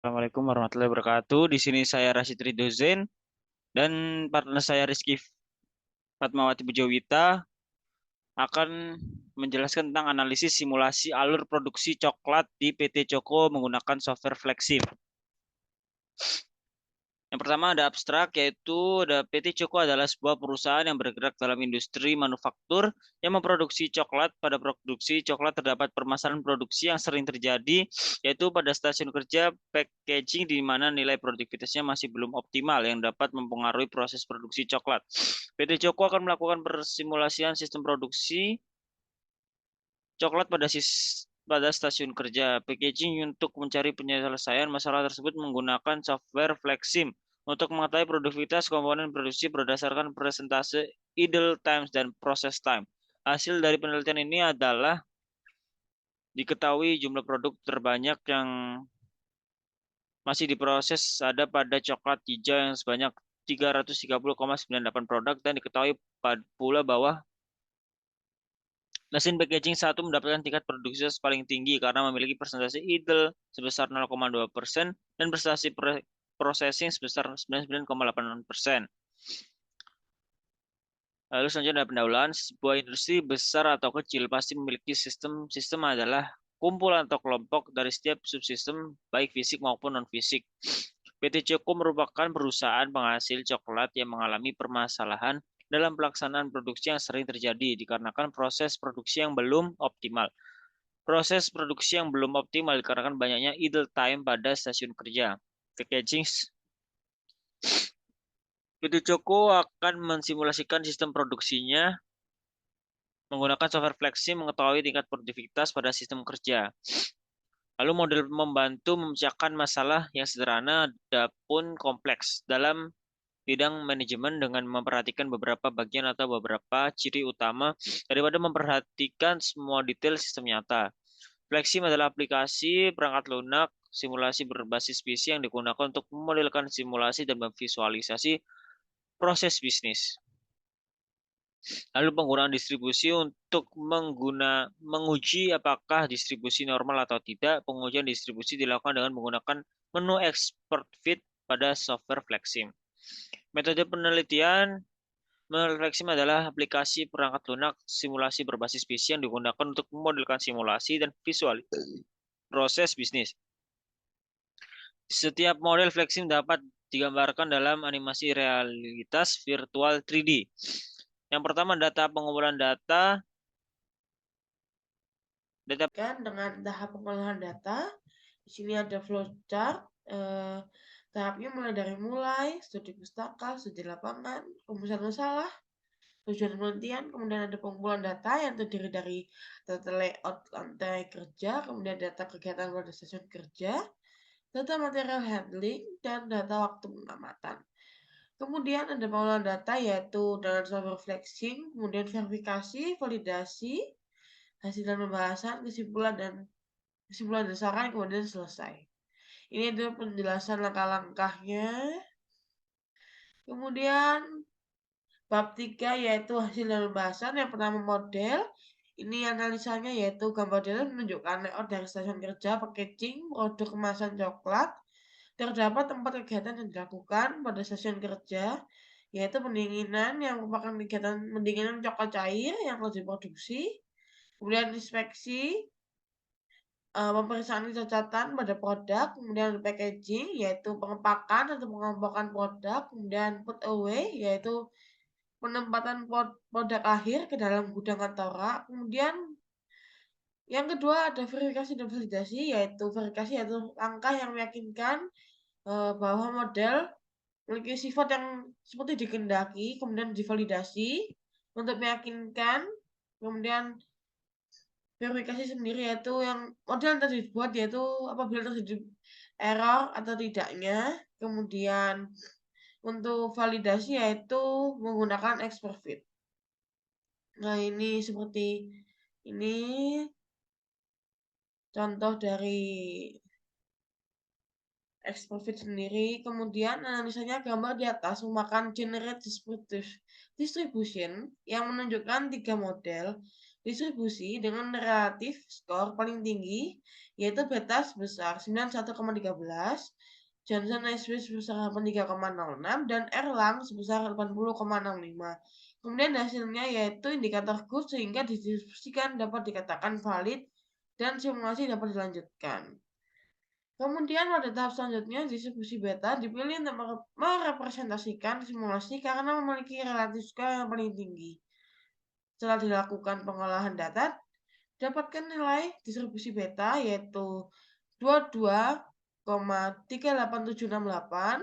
Assalamualaikum warahmatullahi wabarakatuh. Di sini saya Rashid Ridho Zain dan partner saya Rizky Fatmawati Bujowita akan menjelaskan tentang analisis simulasi alur produksi coklat di PT Choco menggunakan software Flexim. Yang pertama ada abstrak, yaitu ada PT Choco adalah sebuah perusahaan yang bergerak dalam industri manufaktur yang memproduksi coklat. Pada produksi coklat terdapat permasalahan produksi yang sering terjadi, yaitu pada stasiun kerja packaging di mana nilai produktivitasnya masih belum optimal yang dapat mempengaruhi proses produksi coklat. PT Choco akan melakukan persimulasian sistem produksi coklat pada stasiun kerja packaging untuk mencari penyelesaian masalah tersebut menggunakan software Flexim untuk mengetahui produktivitas komponen produksi berdasarkan persentase idle times dan process time. Hasil dari penelitian ini adalah diketahui jumlah produk terbanyak yang masih diproses ada pada coklat hijau yang sebanyak 330,98 produk dan diketahui pula bahwa mesin packaging satu mendapatkan tingkat produktivitas paling tinggi karena memiliki persentase idle sebesar 0,2% dan prestasi processing sebesar 99,8%. Lalu selanjutnya ada pendahuluan. Sebuah industri besar atau kecil pasti memiliki sistem adalah kumpulan atau kelompok dari setiap subsistem baik fisik maupun non-fisik. PT Choco merupakan perusahaan penghasil coklat yang mengalami permasalahan dalam pelaksanaan produksi yang sering terjadi dikarenakan proses produksi yang belum optimal. Proses produksi yang belum optimal dikarenakan banyaknya idle time pada stasiun kerja. Packaging PT Choco akan mensimulasikan sistem produksinya menggunakan software Flexi mengetahui tingkat produktivitas pada sistem kerja. Lalu model membantu memecahkan masalah yang sederhana adapun kompleks dalam bidang manajemen dengan memperhatikan beberapa bagian atau beberapa ciri utama daripada memperhatikan semua detail sistem nyata. Flexim adalah aplikasi perangkat lunak simulasi berbasis PC yang digunakan untuk memodelkan simulasi dan memvisualisasi proses bisnis. Lalu penggunaan distribusi untuk menguji apakah distribusi normal atau tidak. Pengujian distribusi dilakukan dengan menggunakan menu expert fit pada software Flexim. Metode penelitian Flexim adalah aplikasi perangkat lunak simulasi berbasis PC yang digunakan untuk memodelkan simulasi dan visualisasi proses bisnis. Setiap model Flexim dapat digambarkan dalam animasi realitas virtual 3D. Yang pertama data pengumpulan data. Dengan tahap pengolahan data. Di sini ada flowchart. Tahapnya mulai dari studi pustaka, studi lapangan, rumusan masalah, tujuan penelitian, kemudian ada pengumpulan data yang terdiri dari data layout lantai kerja, kemudian data kegiatan pada stasiun kerja, data material handling, dan data waktu pengamatan. Kemudian ada pengolahan data yaitu dengan software flexing, kemudian verifikasi, validasi, hasil dan pembahasan, kesimpulan dasarnya kemudian selesai. Ini adalah penjelasan langkah-langkahnya. Kemudian bab 3 yaitu hasil dan pembahasan. Yang pertama model. Ini analisanya yaitu gambar model menunjukkan layout dari stasiun kerja, packaging, produk kemasan coklat. Terdapat tempat kegiatan yang dilakukan pada stasiun kerja, yaitu pendinginan yang merupakan kegiatan pendinginan coklat cair yang telah diproduksi. Kemudian inspeksi, pemeriksaan cacatan pada produk, kemudian packaging, yaitu pengepakan atau pengelompokan produk, kemudian put away, yaitu penempatan produk akhir ke dalam gudang kantora. Kemudian yang kedua ada verifikasi dan validasi, yaitu verifikasi yaitu langkah yang meyakinkan bahwa model memiliki sifat yang seperti dikehendaki, kemudian divalidasi untuk meyakinkan, kemudian verifikasi sendiri yaitu yang model yang tadi dibuat yaitu apabila terjadi error atau tidaknya. Kemudian untuk validasi yaitu menggunakan expert fit. Nah, ini seperti ini contoh dari expert fit sendiri. Kemudian analisanya gambar di atas memakan generate descriptive distribution yang menunjukkan 3 model. distribusi dengan relatif skor paling tinggi, yaitu beta sebesar 91,13, Johnson Naismith sebesar 83,06, dan Erlang sebesar 80,65. Kemudian hasilnya yaitu indikator good sehingga didistribusikan dapat dikatakan valid dan simulasi dapat dilanjutkan. Kemudian pada tahap selanjutnya, distribusi beta dipilih untuk merepresentasikan simulasi karena memiliki relatif skor yang paling tinggi. Setelah dilakukan pengolahan data, dapatkan nilai distribusi beta yaitu 22,38768,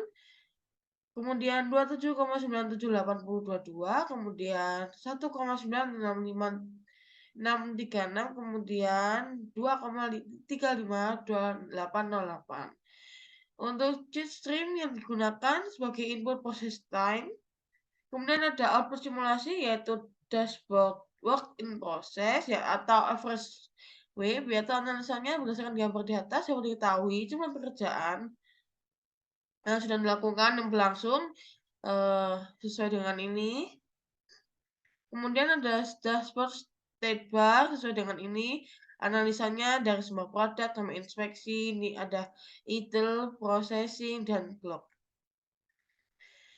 kemudian 27,97822, kemudian 1,965,636, kemudian 2,3522808. Untuk cheat stream yang digunakan sebagai input process time, kemudian ada output simulasi yaitu dashboard work in process ya atau average wave, yaitu analisanya berdasarkan gambar di atas yang diketahui jumlah pekerjaan yang sudah dilakukan dan berlangsung sesuai dengan ini. Kemudian ada dashboard state bar sesuai dengan ini. Analisanya dari semua produk, kami inspeksi, ini ada idle, processing, dan clock.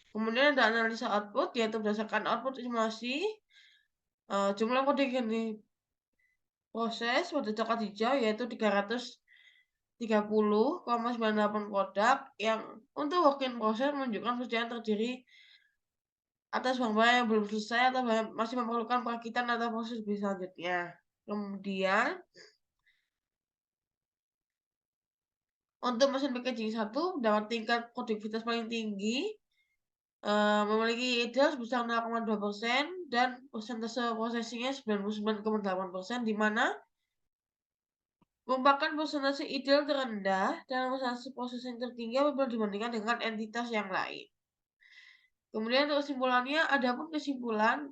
Kemudian ada analisa output, yaitu berdasarkan output simulasi, jumlah kode yang diproses pada coklat hijau yaitu 330,98 produk yang untuk work in process menunjukkan pekerjaan terdiri atas barang-barang yang belum selesai atau masih memerlukan perakitan atau proses lebih selanjutnya. Kemudian untuk mesin packaging 1 dapat tingkat produktivitas paling tinggi, memiliki ideal sebesar 0,2% dan persentase prosesinya 99,8%, di mana merupakan persentase ideal terendah dan persentase prosesing tertinggi apabila dibandingkan dengan entitas yang lain. Kemudian untuk kesimpulannya, ada pun kesimpulan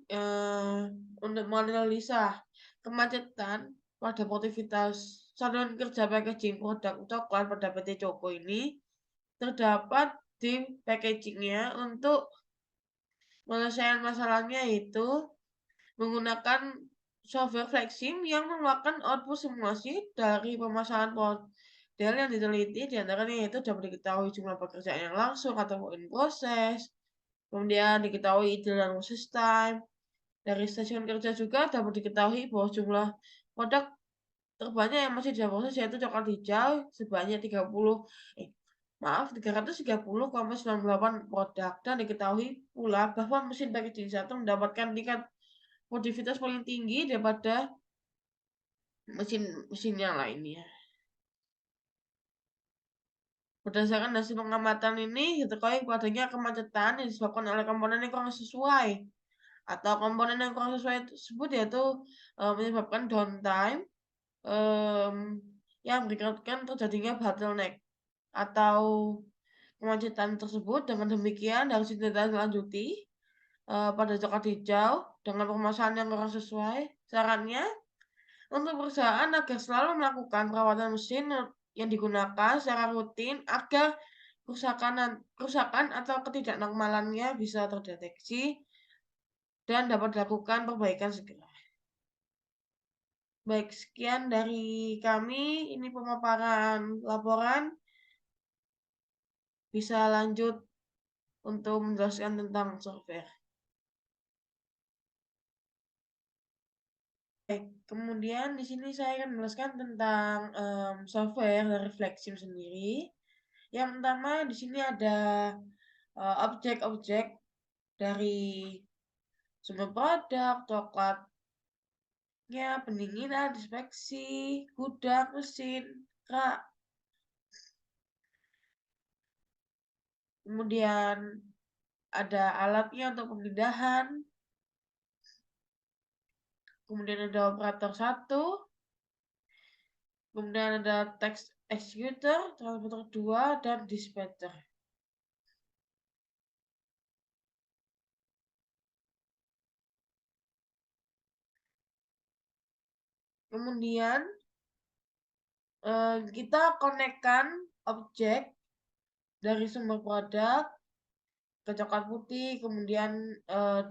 untuk menganalisa kemacetan pada produktivitas satuan kerja packaging produk coklat pada PT Choco ini terdapat di packagingnya. Untuk penyelesaian masalahnya yaitu menggunakan software Flexim yang merupakan output simulasi dari pemasangan model yang diteliti, diantaranya yaitu dapat diketahui jumlah pekerjaan yang langsung atau in process, kemudian diketahui ideal dan process time. Dari stasiun kerja juga dapat diketahui bahwa jumlah produk terbanyak yang masih dalam proses yaitu coklat hijau sebanyak 330,98 produk, dan diketahui pula bahwa mesin packaging 1 mendapatkan tingkat produktivitas paling tinggi daripada mesin-mesin yang lainnya. Berdasarkan hasil pengamatan ini, diketahui padanya kemacetan yang disebabkan oleh komponen yang kurang sesuai atau komponen yang kurang sesuai tersebut yaitu menyebabkan downtime yang mengakibatkan terjadinya bottleneck atau kemacetan tersebut. Dengan demikian harus ditindaklanjuti pada coklat hijau dengan pemasangan yang kurang sesuai. Sarannya untuk perusahaan agar selalu melakukan perawatan mesin yang digunakan secara rutin agar kerusakan atau ketidaknormalannya bisa terdeteksi dan dapat dilakukan perbaikan segera. Baik, sekian dari kami. Ini pemaparan laporan. Bisa lanjut untuk menjelaskan tentang software. Baik, kemudian di sini saya akan menjelaskan tentang software dari Flexim sendiri. Yang pertama di sini ada objek-objek dari sumber produk, coklatnya, pendinginan, inspeksi, gudang, mesin, rak. Kemudian ada alatnya untuk pemindahan. Kemudian ada operator 1. Kemudian ada text executor, transporter 2, dan dispatcher. Kemudian kita konekkan objek dari sumber produk ke coklat putih, kemudian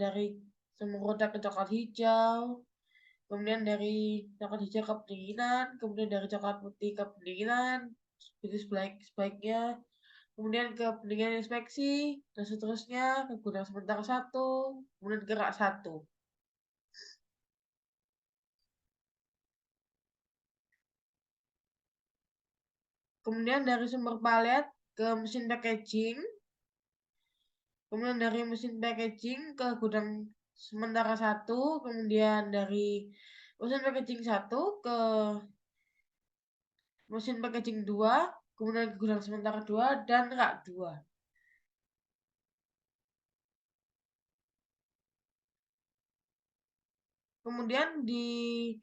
dari sumber produk ke coklat hijau, kemudian dari coklat hijau ke pendinginan, kemudian dari coklat putih ke pendinginan, begitu sebaiknya, kemudian ke pendinginan inspeksi, dan seterusnya ke gudang sementara 1, kemudian ke rak 1. Kemudian dari sumber palet ke mesin packaging, kemudian dari mesin packaging ke gudang sementara 1, kemudian dari mesin packaging 1 ke mesin packaging 2, kemudian ke gudang sementara 2, dan rak 2. Kemudian di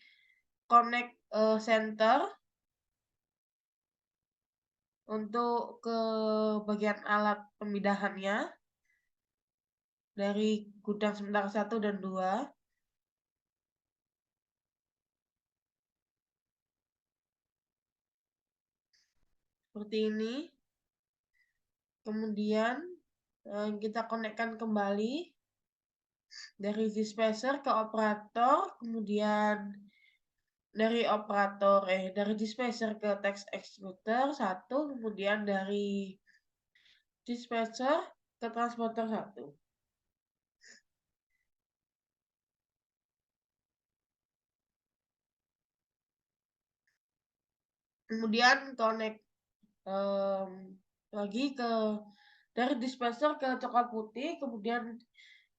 connect center untuk ke bagian alat pemindahannya dari gudang sementara 1 dan 2. Seperti ini. Kemudian kita konekkan kembali dari dispenser ke operator, kemudian dari dispenser ke text executor 1, kemudian dari dispenser ke transporter 1. Kemudian connect lagi ke dari dispenser ke coklat putih, kemudian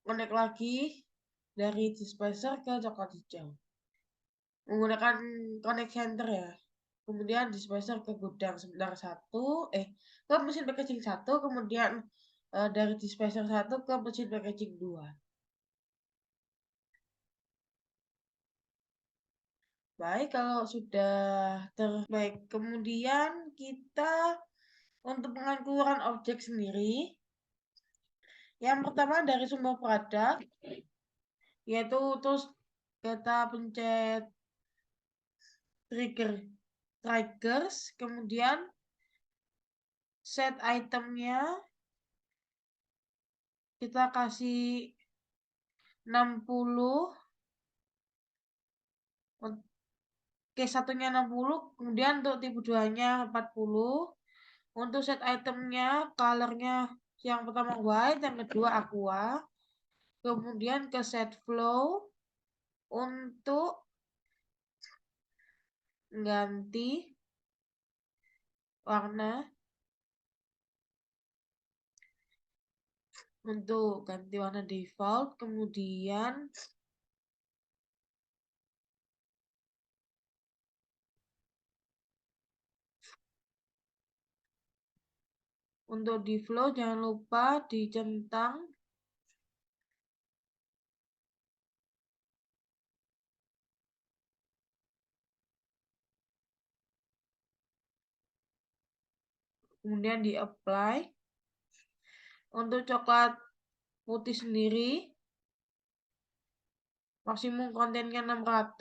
connect lagi dari dispenser ke coklat hijau. Menggunakan connect center ya. Kemudian dispenser ke gudang sementara 1, ke mesin packaging 1, kemudian dari dispenser 1 ke mesin packaging 2. Baik, kalau sudah terbaik. Kemudian kita untuk pengangkuran objek sendiri. Yang pertama dari sumber produk, yaitu terus kita pencet triggers, kemudian set itemnya kita kasih 60, oke, satunya 60, kemudian untuk tipe 2-nya 40. Untuk set itemnya, colornya yang pertama white, yang kedua aqua. Kemudian ke set flow untuk ganti warna, default, kemudian untuk di flow jangan lupa dicentang. Kemudian di apply. Untuk coklat putih sendiri, maksimum kontennya 600.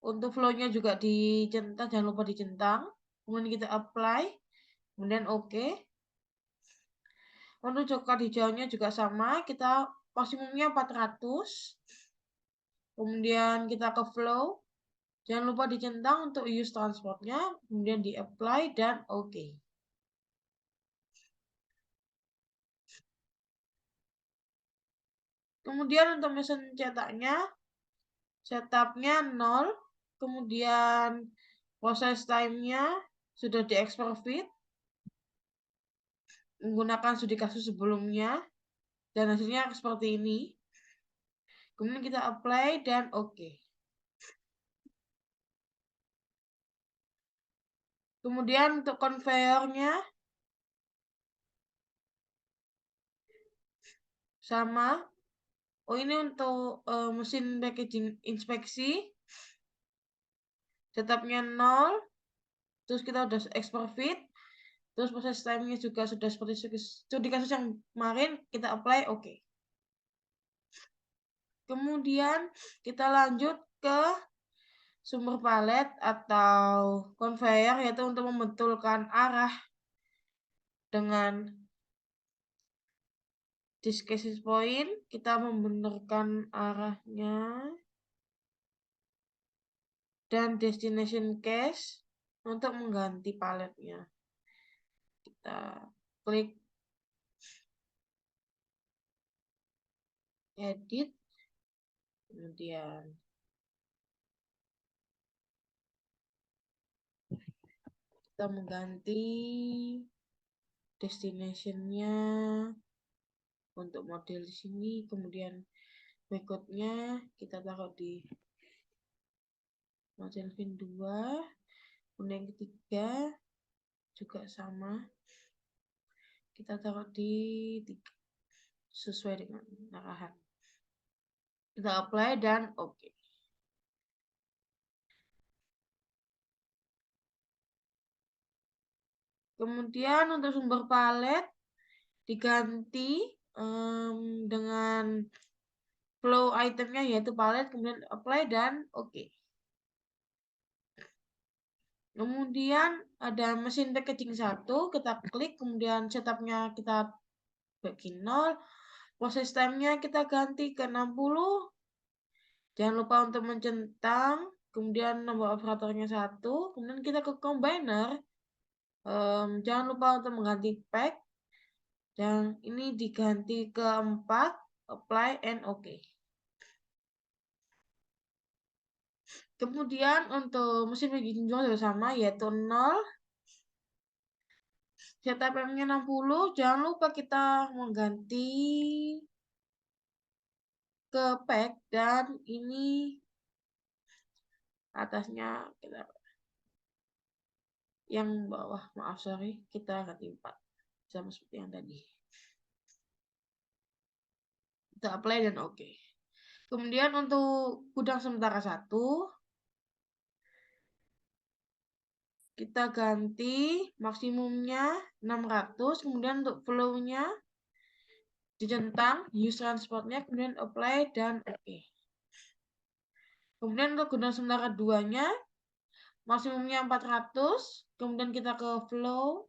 Untuk flow-nya juga dicentang, jangan lupa dicentang. Kemudian kita apply, kemudian oke. Untuk coklat hijaunya juga sama, kita maksimumnya 400. Kemudian kita ke flow, jangan lupa dicentang untuk use transportnya, kemudian di apply dan oke. Kemudian untuk mesin cetaknya, setupnya 0, kemudian proses time-nya sudah di export fit menggunakan studi kasus sebelumnya, dan hasilnya seperti ini. Kemudian kita apply dan oke. Kemudian untuk conveyor-nya sama. Oh, ini untuk mesin packaging inspeksi, setupnya 0, terus kita udah export fit, terus proses time-nya juga sudah seperti studi kasus yang kemarin, kita apply oke. Kemudian kita lanjut ke sumber palet atau conveyor, yaitu untuk membetulkan arah dengan This cache point, kita membenarkan arahnya. Dan destination cache untuk mengganti paletnya. Kita klik edit, kemudian kita mengganti destination-nya untuk model di sini, kemudian berikutnya kita taruh di model VIN 2, kemudian yang ketiga juga sama, kita taruh di 3 sesuai dengan arahan. Kita apply dan oke. Kemudian untuk sumber palet diganti dengan flow itemnya yaitu palet, kemudian apply dan oke. Kemudian ada mesin packaging 1, kita klik, kemudian setupnya kita bagi 0, proses time-nya kita ganti ke 60, jangan lupa untuk mencentang, kemudian nomor operatornya 1, kemudian kita ke combiner, jangan lupa untuk mengganti pack, dan ini diganti ke 4, apply and oke. Kemudian untuk mesin packaging juga sama, yaitu 0, ZTPM-nya 60, jangan lupa kita mengganti ke pack, dan ini atasnya kita yang bawah, maaf sorry, kita ganti 4 sama seperti yang tadi. Kita apply dan oke. Kemudian untuk gudang sementara 1, kita ganti maksimumnya 600, kemudian untuk flow-nya dicentang, use transportnya, kemudian apply dan oke. Kemudian untuk gudang sementara 2-nya maksimumnya 400, kemudian kita ke flow,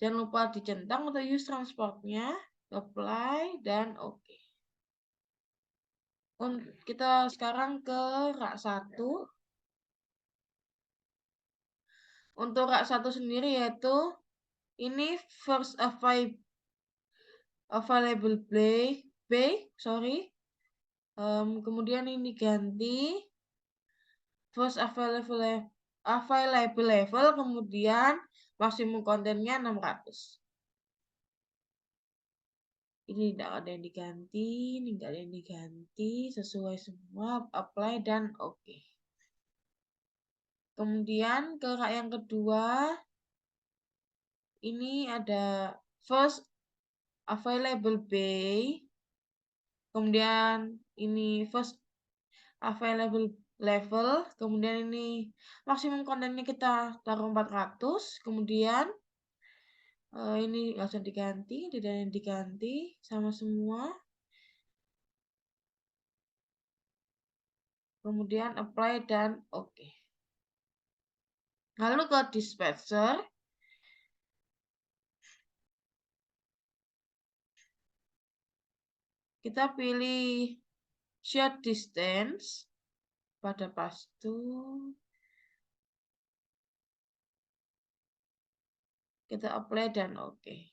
jangan lupa dicentang untuk use transportnya, apply dan oke. Kita sekarang ke rak 1. Untuk rak 1 sendiri yaitu ini first available bay, kemudian ini ganti first available level, kemudian maksimum kontennya 600. Ini tidak ada yang diganti, ini tidak ada yang diganti, sesuai semua, apply dan oke. Kemudian ke rak yang kedua, ini ada first available bay, kemudian ini first available level, kemudian ini maksimum kontennya kita taruh 400, kemudian ini langsung diganti, tidak ada yang diganti, sama semua. Kemudian apply dan oke. Lalu ke dispatcher, kita pilih short distance pada pastu. Kita apply dan oke.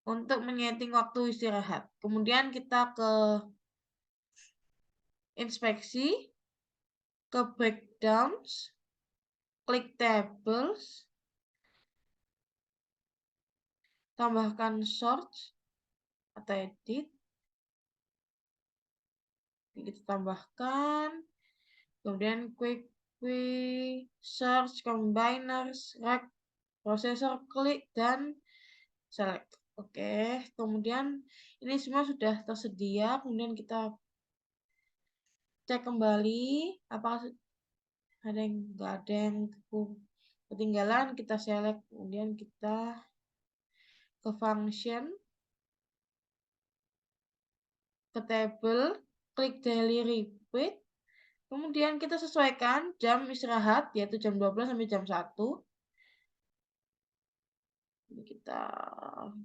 Untuk menyeting waktu istirahat. Kemudian kita ke inspeksi, ke breakdowns, klik tables, tambahkan sort atau edit. Kita tambahkan, kemudian quick search, combiners, rack, processor, klik dan select. Oke, kemudian ini semua sudah tersedia. Kemudian kita cek kembali apakah ada yang nggak ada yang ketinggalan. Kita select, kemudian kita ke function, ke table, klik daily repeat. Kemudian kita sesuaikan jam istirahat yaitu jam 12 sampai jam 1. Ini kita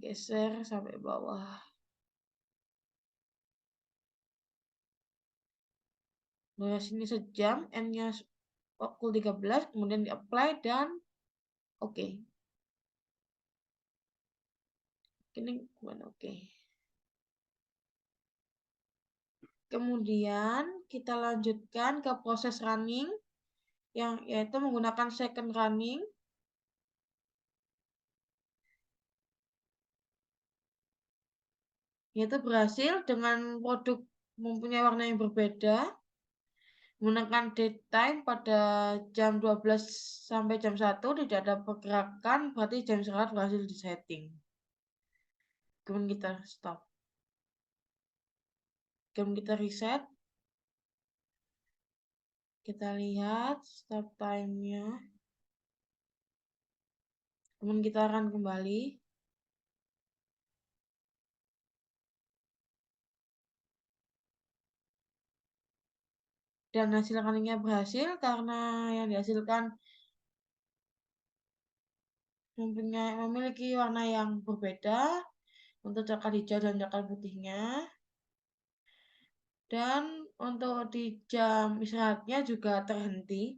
geser sampai bawah. Durasi ini sejam, N-nya pukul 13, kemudian di-apply dan oke. Ini gimana? Oke. Kemudian kita lanjutkan ke proses running, yang yaitu menggunakan second running. Yaitu berhasil dengan produk mempunyai warna yang berbeda. Menggunakan daytime pada jam 12 sampai jam 1 tidak ada pergerakan, berarti jam istirahat berhasil disetting. Kemudian kita stop. Kemudian kita reset. Kita lihat stop time-nya. Kemudian kita run kembali. Dan hasil runningnya berhasil karena yang dihasilkan memiliki warna yang berbeda untuk coklat hijau dan coklat putihnya. Dan untuk di jam istirahatnya juga terhenti.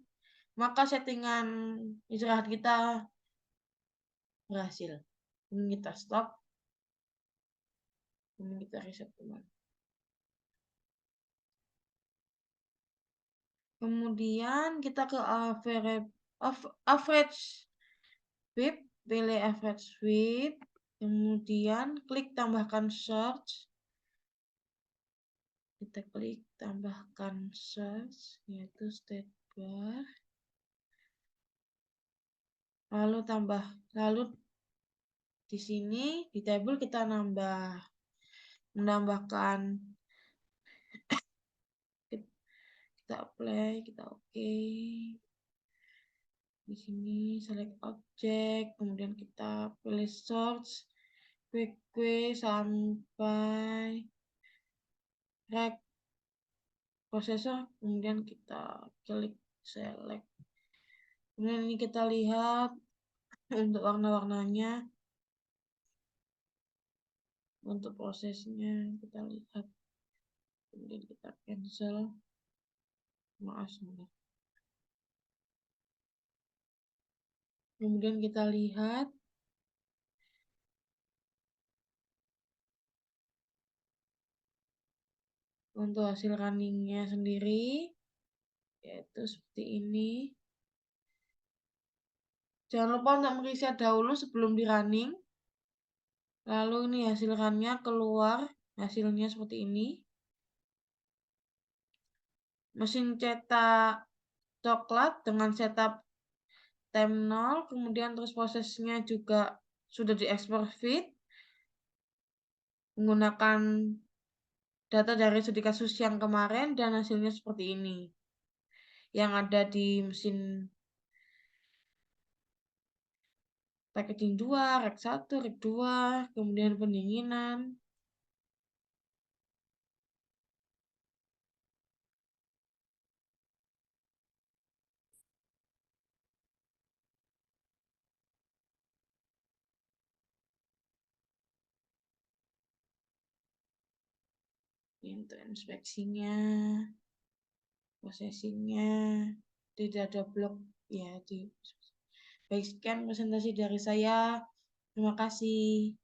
Maka settingan istirahat kita berhasil. Kemudian kita stop. Kemudian kita reset kembali. Kemudian kita ke average sweep, pilih average sweep, kemudian klik tambahkan search. Kita klik tambahkan search, yaitu state bar. Lalu di sini di table kita menambahkan, kita apply, kita oke. Di sini select object, kemudian kita pilih search quick sampai rec processor, kemudian kita klik select. Kemudian ini kita lihat untuk warna-warnanya, untuk prosesnya kita lihat. Kemudian kita cancel. Maaf sebentar. Kemudian kita lihat untuk hasil runningnya sendiri, yaitu seperti ini. Jangan lupa untuk mereset dahulu sebelum di running. Lalu ini hasil runnya keluar, hasilnya seperti ini. Mesin cetak coklat dengan setup time 0, kemudian terus prosesnya juga sudah diekspor feed menggunakan data dari studi kasus yang kemarin dan hasilnya seperti ini. Yang ada di mesin packaging 2, rack 1, rack 2, kemudian pendinginan. Untuk inspeksinya, prosesinya, tidak ada blok ya di. Baik, sekian presentasi dari saya. Terima kasih.